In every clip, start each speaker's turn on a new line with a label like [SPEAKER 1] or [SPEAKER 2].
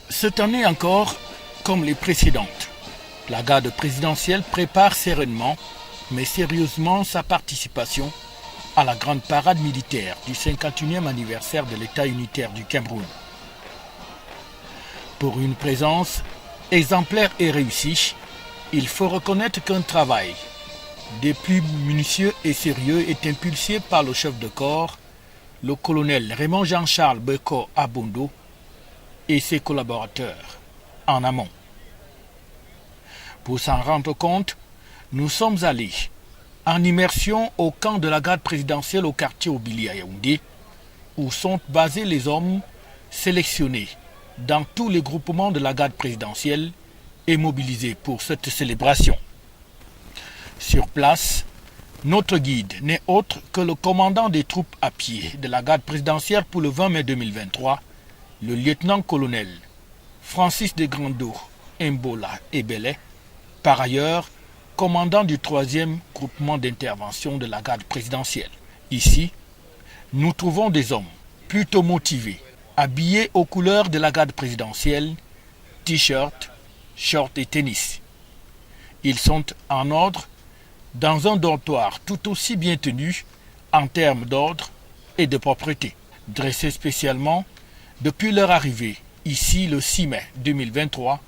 [SPEAKER 1] Cette année encore, comme les précédentes, la garde présidentielle prépare sereinement, mais sérieusement sa participation à la grande parade militaire du 51e anniversaire de l'État unitaire du Cameroun. Pour une présence exemplaire et réussie, il faut reconnaître qu'un travail des plus minutieux et sérieux est impulsé par le chef de corps, le colonel Raymond Jean-Charles Beko Abondo, et ses collaborateurs en amont. Pour s'en rendre compte, nous sommes allés en immersion au camp de la garde présidentielle au quartier Obili à Yaoundé, où sont basés les hommes sélectionnés dans tous les groupements de la garde présidentielle et mobilisés pour cette célébration. Sur place, notre guide n'est autre que le commandant des troupes à pied de la garde présidentielle pour le 20 mai 2023, le lieutenant-colonel Francis de Grando Mbola Ebele, par ailleurs commandant du 3e groupement d'intervention de la garde présidentielle. Ici, nous trouvons des hommes plutôt motivés, habillés aux couleurs de la garde présidentielle, t-shirt, short et tennis. Ils sont en ordre dans un dortoir tout aussi bien tenu en termes d'ordre et de propreté, dressé spécialement depuis leur arrivée ici le 6 mai 2023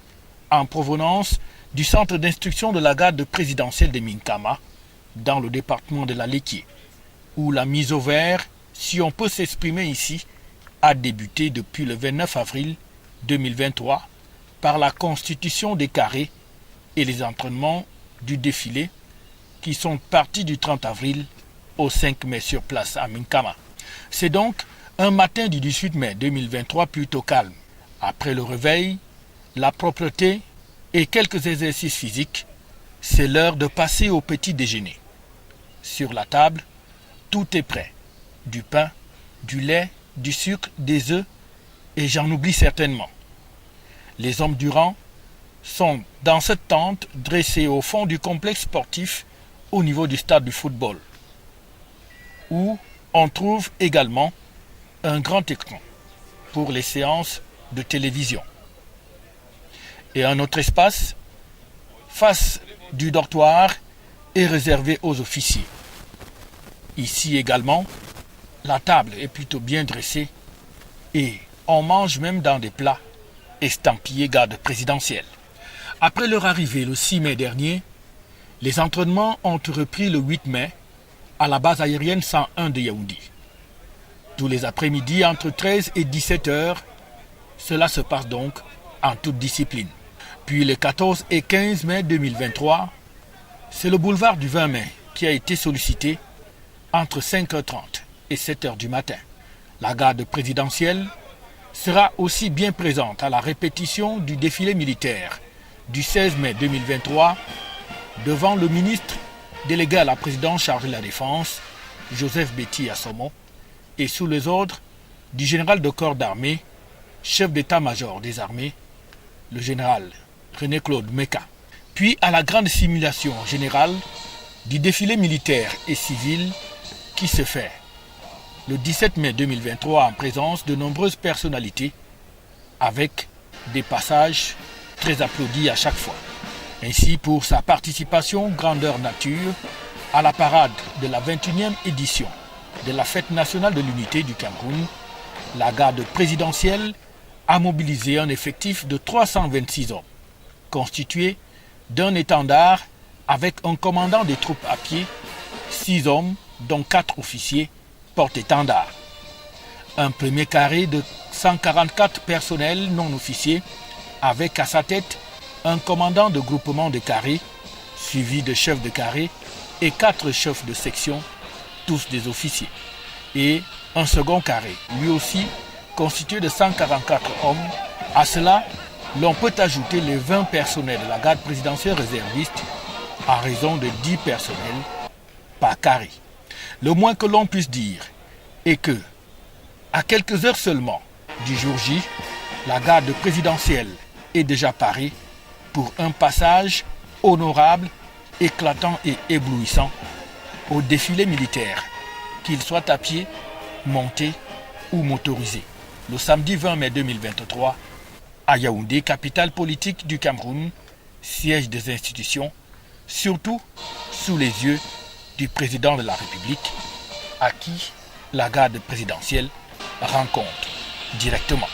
[SPEAKER 1] en provenance du centre d'instruction de la garde présidentielle de Minkama dans le département de la Léquié, où la mise au vert, si on peut s'exprimer ici, a débuté depuis le 29 avril 2023 par la constitution des carrés et les entraînements du défilé qui sont partis du 30 avril au 5 mai sur place à Minkama. C'est donc un matin du 18 mai 2023 plutôt calme. Après le réveil, la propreté et quelques exercices physiques, c'est l'heure de passer au petit déjeuner. Sur la table, tout est prêt. Du pain, du lait, du sucre, des œufs, et j'en oublie certainement. Les hommes du rang sont dans cette tente dressée au fond du complexe sportif au niveau du stade du football, où on trouve également un grand écran pour les séances de télévision et un autre espace face du dortoir est réservé aux officiers. Ici également, la table est plutôt bien dressée et on mange même dans des plats estampillés garde présidentielle. Après leur arrivée le 6 mai dernier, les entraînements ont repris le 8 mai à la base aérienne 101 de Yaoundé. Tous les après-midi entre 13 et 17 heures, cela se passe donc en toute discipline. Puis le 14 et 15 mai 2023, c'est le boulevard du 20 mai qui a été sollicité entre 5h30 et 7h du matin. La garde présidentielle sera aussi bien présente à la répétition du défilé militaire du 16 mai 2023 devant le ministre délégué à la présidence chargé de la Défense, Joseph Betty Assomo, et sous les ordres du général de corps d'armée, chef d'état-major des armées, le général René-Claude Meka. Puis à la grande simulation générale du défilé militaire et civil qui se fait le 17 mai 2023 en présence de nombreuses personnalités avec des passages très applaudis à chaque fois. Ainsi, pour sa participation grandeur nature à la parade de la 21e édition de la Fête nationale de l'unité du Cameroun, la garde présidentielle a mobilisé un effectif de 326 hommes, constitué d'un étendard avec un commandant des troupes à pied, 6 hommes, dont 4 officiers, porte-étendard. Un premier carré de 144 personnels non officiers, avec à sa tête un commandant de groupement de carré, suivi de chefs de carré et 4 chefs de section, tous des officiers. Et un second carré, lui aussi constitué de 144 hommes. À cela, l'on peut ajouter les 20 personnels de la garde présidentielle réserviste à raison de 10 personnels par carré. Le moins que l'on puisse dire est que, à quelques heures seulement du jour J, la garde présidentielle est déjà parée pour un passage honorable, éclatant et éblouissant au défilé militaire, qu'il soit à pied, monté ou motorisé, le samedi 20 mai 2023 À Yaoundé, capitale politique du Cameroun, siège des institutions, surtout sous les yeux du président de la République, à qui la garde présidentielle rend compte directement.